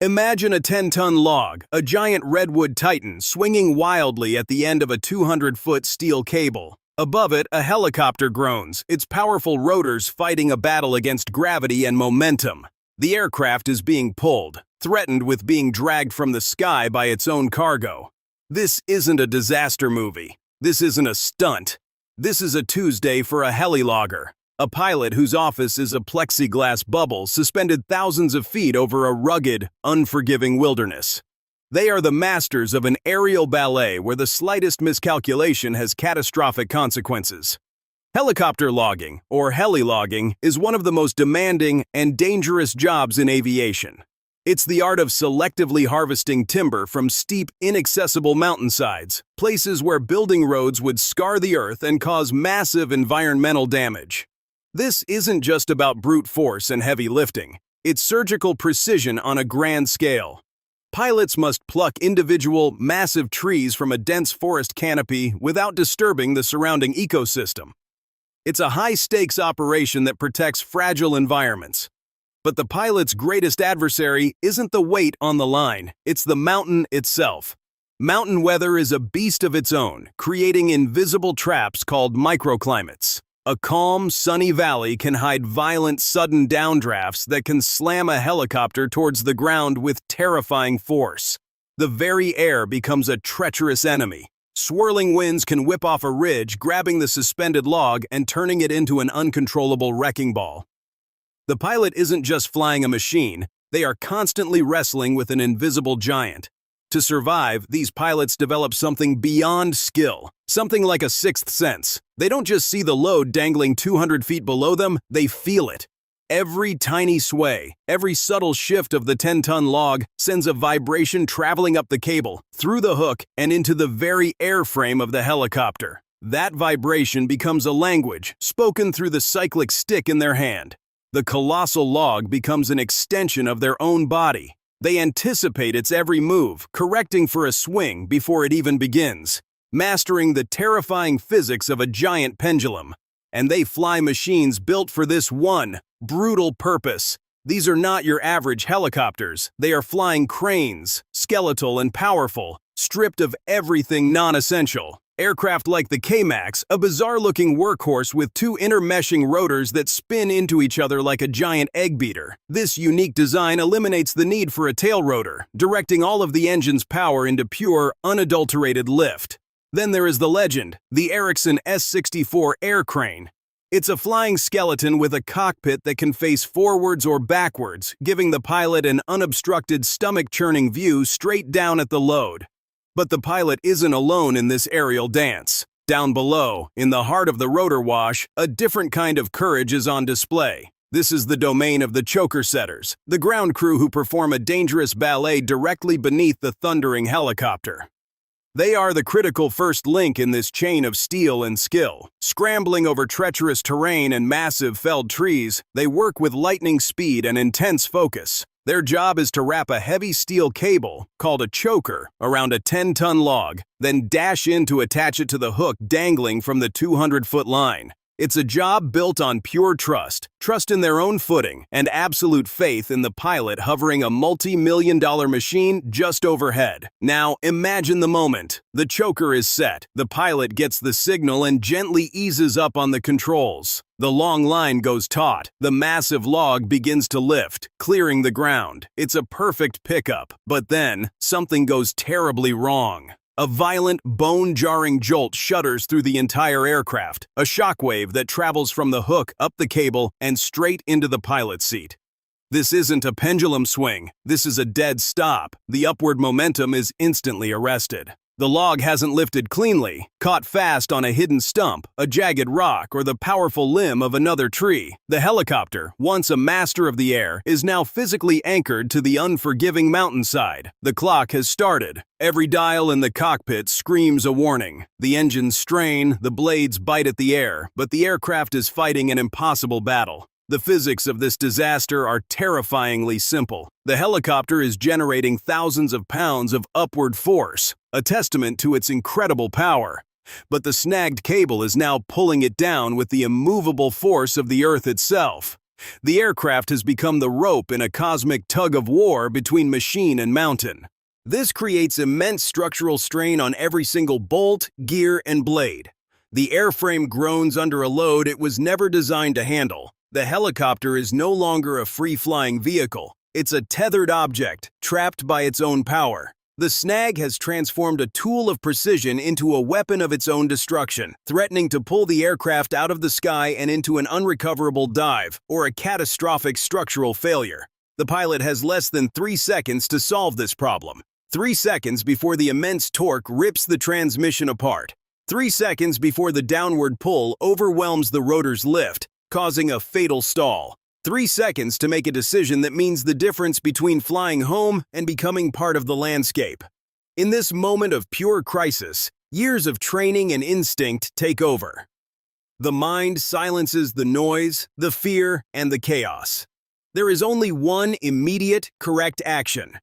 Imagine a 10-ton log, a giant redwood titan swinging wildly at the end of a 200-foot steel cable. Above it, a helicopter groans, its powerful rotors fighting a battle against gravity and momentum. The aircraft is being pulled, threatened with being dragged from the sky by its own cargo. This isn't a disaster movie. This isn't a stunt. This is a Tuesday for a heli-logger, a pilot whose office is a plexiglass bubble suspended thousands of feet over a rugged, unforgiving wilderness. They are the masters of an aerial ballet where the slightest miscalculation has catastrophic consequences. Helicopter logging, or heli-logging, is one of the most demanding and dangerous jobs in aviation. It's the art of selectively harvesting timber from steep, inaccessible mountainsides, places where building roads would scar the earth and cause massive environmental damage. This isn't just about brute force and heavy lifting. It's surgical precision on a grand scale. Pilots must pluck individual, massive trees from a dense forest canopy without disturbing the surrounding ecosystem. It's a high-stakes operation that protects fragile environments. But the pilot's greatest adversary isn't the weight on the line, it's the mountain itself. Mountain weather is a beast of its own, creating invisible traps called microclimates. A calm, sunny valley can hide violent, sudden downdrafts that can slam a helicopter towards the ground with terrifying force. The very air becomes a treacherous enemy. Swirling winds can whip off a ridge, grabbing the suspended log and turning it into an uncontrollable wrecking ball. The pilot isn't just flying a machine, they are constantly wrestling with an invisible giant. To survive, these pilots develop something beyond skill, something like a sixth sense. They don't just see the load dangling 200 feet below them, they feel it. Every tiny sway, every subtle shift of the 10-ton log sends a vibration traveling up the cable, through the hook, and into the very airframe of the helicopter. That vibration becomes a language, spoken through the cyclic stick in their hand. The colossal log becomes an extension of their own body. They anticipate its every move, correcting for a swing before it even begins, mastering the terrifying physics of a giant pendulum. And they fly machines built for this one brutal purpose. These are not your average helicopters. They are flying cranes, skeletal and powerful, stripped of everything non-essential. Aircraft like the K-Max, a bizarre-looking workhorse with two intermeshing rotors that spin into each other like a giant egg beater. This unique design eliminates the need for a tail rotor, directing all of the engine's power into pure, unadulterated lift. Then there is the legend, the Ericsson S-64 air crane. It's a flying skeleton with a cockpit that can face forwards or backwards, giving the pilot an unobstructed stomach-churning view straight down at the load. But the pilot isn't alone in this aerial dance. Down below, in the heart of the rotor wash, a different kind of courage is on display. This is the domain of the choker setters, the ground crew who perform a dangerous ballet directly beneath the thundering helicopter. They are the critical first link in this chain of steel and skill. Scrambling over treacherous terrain and massive felled trees, they work with lightning speed and intense focus. Their job is to wrap a heavy steel cable, called a choker, around a 10-ton log, then dash in to attach it to the hook dangling from the 200-foot line. It's a job built on pure trust in their own footing, and absolute faith in the pilot hovering a multi-million-dollar machine just overhead. Now, imagine the moment. The choker is set, the pilot gets the signal and gently eases up on the controls. The long line goes taut. The massive log begins to lift, clearing the ground. It's a perfect pickup. But then, something goes terribly wrong. A violent, bone-jarring jolt shudders through the entire aircraft, a shockwave that travels from the hook up the cable and straight into the pilot's seat. This isn't a pendulum swing. This is a dead stop. The upward momentum is instantly arrested. The log hasn't lifted cleanly, caught fast on a hidden stump, a jagged rock, or the powerful limb of another tree. The helicopter, once a master of the air, is now physically anchored to the unforgiving mountainside. The clock has started. Every dial in the cockpit screams a warning. The engines strain, the blades bite at the air, but the aircraft is fighting an impossible battle. The physics of this disaster are terrifyingly simple. The helicopter is generating thousands of pounds of upward force, a testament to its incredible power. But the snagged cable is now pulling it down with the immovable force of the Earth itself. The aircraft has become the rope in a cosmic tug-of-war between machine and mountain. This creates immense structural strain on every single bolt, gear, and blade. The airframe groans under a load it was never designed to handle. The helicopter is no longer a free-flying vehicle. It's a tethered object, trapped by its own power. The snag has transformed a tool of precision into a weapon of its own destruction, threatening to pull the aircraft out of the sky and into an unrecoverable dive or a catastrophic structural failure. The pilot has less than 3 seconds to solve this problem. 3 seconds before the immense torque rips the transmission apart. 3 seconds before the downward pull overwhelms the rotor's lift, causing a fatal stall. 3 seconds to make a decision that means the difference between flying home and becoming part of the landscape. In this moment of pure crisis, years of training and instinct take over. The mind silences the noise, the fear, and the chaos. There is only one immediate, correct action.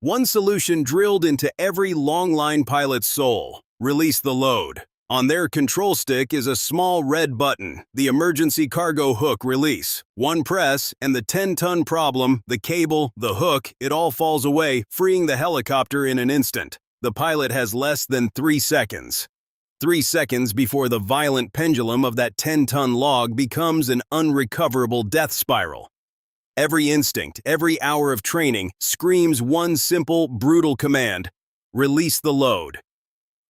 One solution drilled into every long-line pilot's soul: release the load. On their control stick is a small red button, the emergency cargo hook release. One press, and the 10-ton problem, the cable, the hook, it all falls away, freeing the helicopter in an instant. The pilot has less than 3 seconds. 3 seconds before the violent pendulum of that 10-ton log becomes an unrecoverable death spiral. Every instinct, every hour of training screams one simple, brutal command: release the load.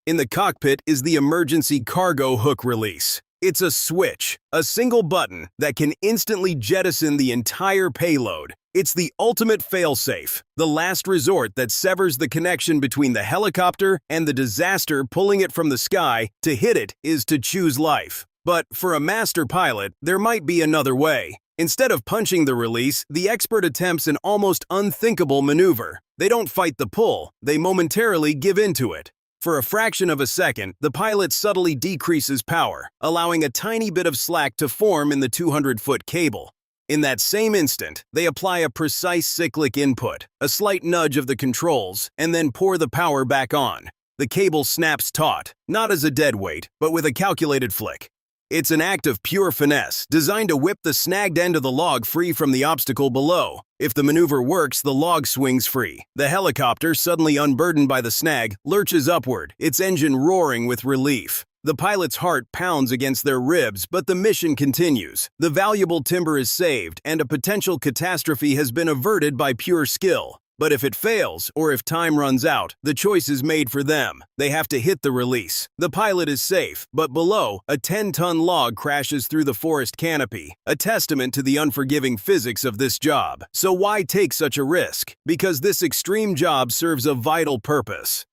In the cockpit is the emergency cargo hook release. It's a switch, a single button that can instantly jettison the entire payload. It's the ultimate failsafe, the last resort that severs the connection between the helicopter and the disaster pulling it from the sky. To hit it is to choose life. But for a master pilot, there might be another way. Instead of punching the release, the expert attempts an almost unthinkable maneuver. They don't fight the pull, they momentarily give in to it. For a fraction of a second, the pilot subtly decreases power, allowing a tiny bit of slack to form in the 200-foot cable. In that same instant, they apply a precise cyclic input, a slight nudge of the controls, and then pour the power back on. The cable snaps taut, not as a dead weight, but with a calculated flick. It's an act of pure finesse, designed to whip the snagged end of the log free from the obstacle below. If the maneuver works, the log swings free. The helicopter, suddenly unburdened by the snag, lurches upward, its engine roaring with relief. The pilot's heart pounds against their ribs, but the mission continues. The valuable timber is saved, and a potential catastrophe has been averted by pure skill. But if it fails, or if time runs out, the choice is made for them. They have to hit the release. The pilot is safe, but below, a 10-ton log crashes through the forest canopy, a testament to the unforgiving physics of this job. So why take such a risk? Because this extreme job serves a vital purpose.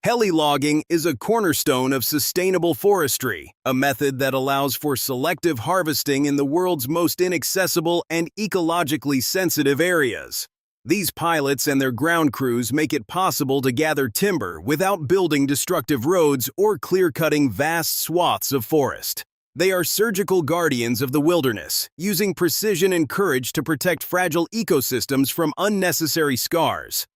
Heli-logging is a cornerstone of sustainable forestry, a method that allows for selective harvesting in the world's most inaccessible and ecologically sensitive areas. These pilots and their ground crews make it possible to gather timber without building destructive roads or clear-cutting vast swaths of forest. They are surgical guardians of the wilderness, using precision and courage to protect fragile ecosystems from unnecessary scars.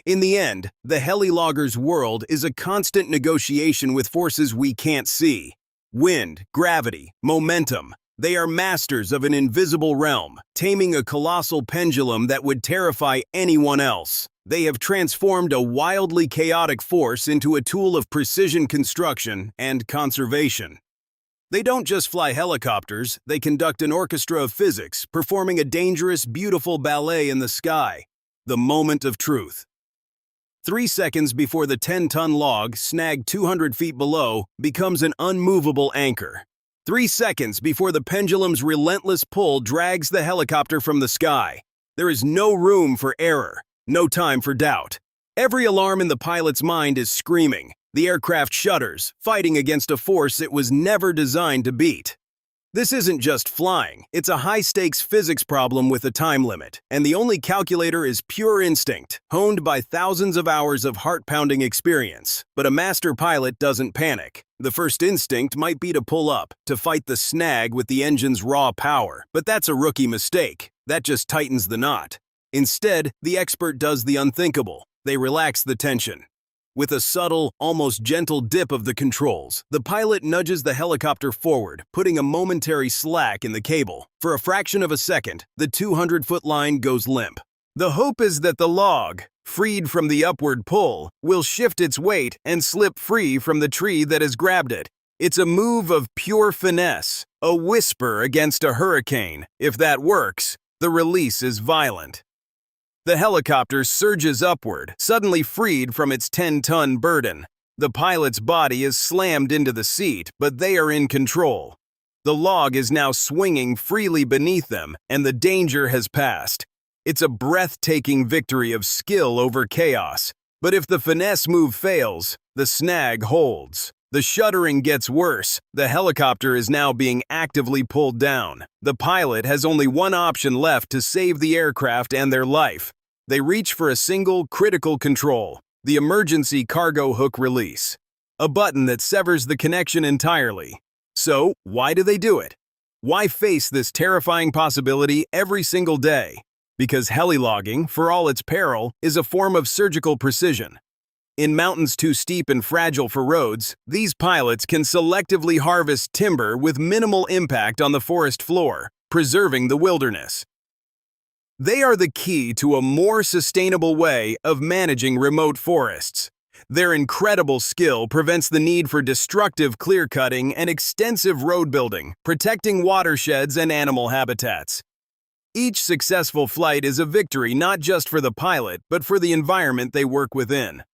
In the end, the heli-loggers' world is a constant negotiation with forces we can't see. Wind, gravity, momentum. They are masters of an invisible realm, taming a colossal pendulum that would terrify anyone else. They have transformed a wildly chaotic force into a tool of precision construction and conservation. They don't just fly helicopters, they conduct an orchestra of physics, performing a dangerous, beautiful ballet in the sky. The moment of truth. 3 seconds before the 10-ton log, snagged 200 feet below, becomes an unmovable anchor. 3 seconds before the pendulum's relentless pull drags the helicopter from the sky. There is no room for error, no time for doubt. Every alarm in the pilot's mind is screaming. The aircraft shudders, fighting against a force it was never designed to beat. This isn't just flying, it's a high-stakes physics problem with a time limit, and the only calculator is pure instinct, honed by thousands of hours of heart-pounding experience. But a master pilot doesn't panic. The first instinct might be to pull up, to fight the snag with the engine's raw power, but that's a rookie mistake. That just tightens the knot. Instead, the expert does the unthinkable. They relax the tension. With a subtle, almost gentle dip of the controls, the pilot nudges the helicopter forward, putting a momentary slack in the cable. For a fraction of a second, the 200-foot line goes limp. The hope is that the log, freed from the upward pull, will shift its weight and slip free from the tree that has grabbed it. It's a move of pure finesse, a whisper against a hurricane. If that works, the release is violent. The helicopter surges upward, suddenly freed from its 10-ton burden. The pilot's body is slammed into the seat, but they are in control. The log is now swinging freely beneath them, and the danger has passed. It's a breathtaking victory of skill over chaos. But if the finesse move fails, the snag holds. The shuddering gets worse. The helicopter is now being actively pulled down. The pilot has only one option left to save the aircraft and their life. They reach for a single critical control, the emergency cargo hook release, a button that severs the connection entirely. So, why do they do it? Why face this terrifying possibility every single day? Because heli-logging, for all its peril, is a form of surgical precision. In mountains too steep and fragile for roads, these pilots can selectively harvest timber with minimal impact on the forest floor, preserving the wilderness. They are the key to a more sustainable way of managing remote forests. Their incredible skill prevents the need for destructive clear-cutting and extensive road building, protecting watersheds and animal habitats. Each successful flight is a victory not just for the pilot, but for the environment they work within.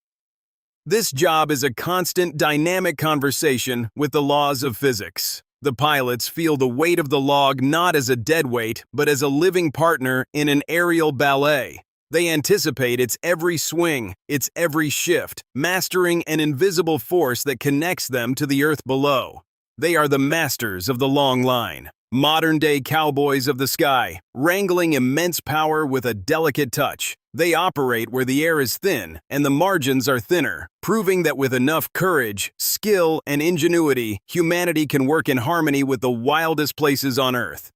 This job is a constant, dynamic conversation with the laws of physics. The pilots feel the weight of the log not as a deadweight, but as a living partner in an aerial ballet. They anticipate its every swing, its every shift, mastering an invisible force that connects them to the earth below. They are the masters of the long line, modern-day cowboys of the sky, wrangling immense power with a delicate touch. They operate where the air is thin and the margins are thinner, proving that with enough courage, skill, and ingenuity, humanity can work in harmony with the wildest places on Earth.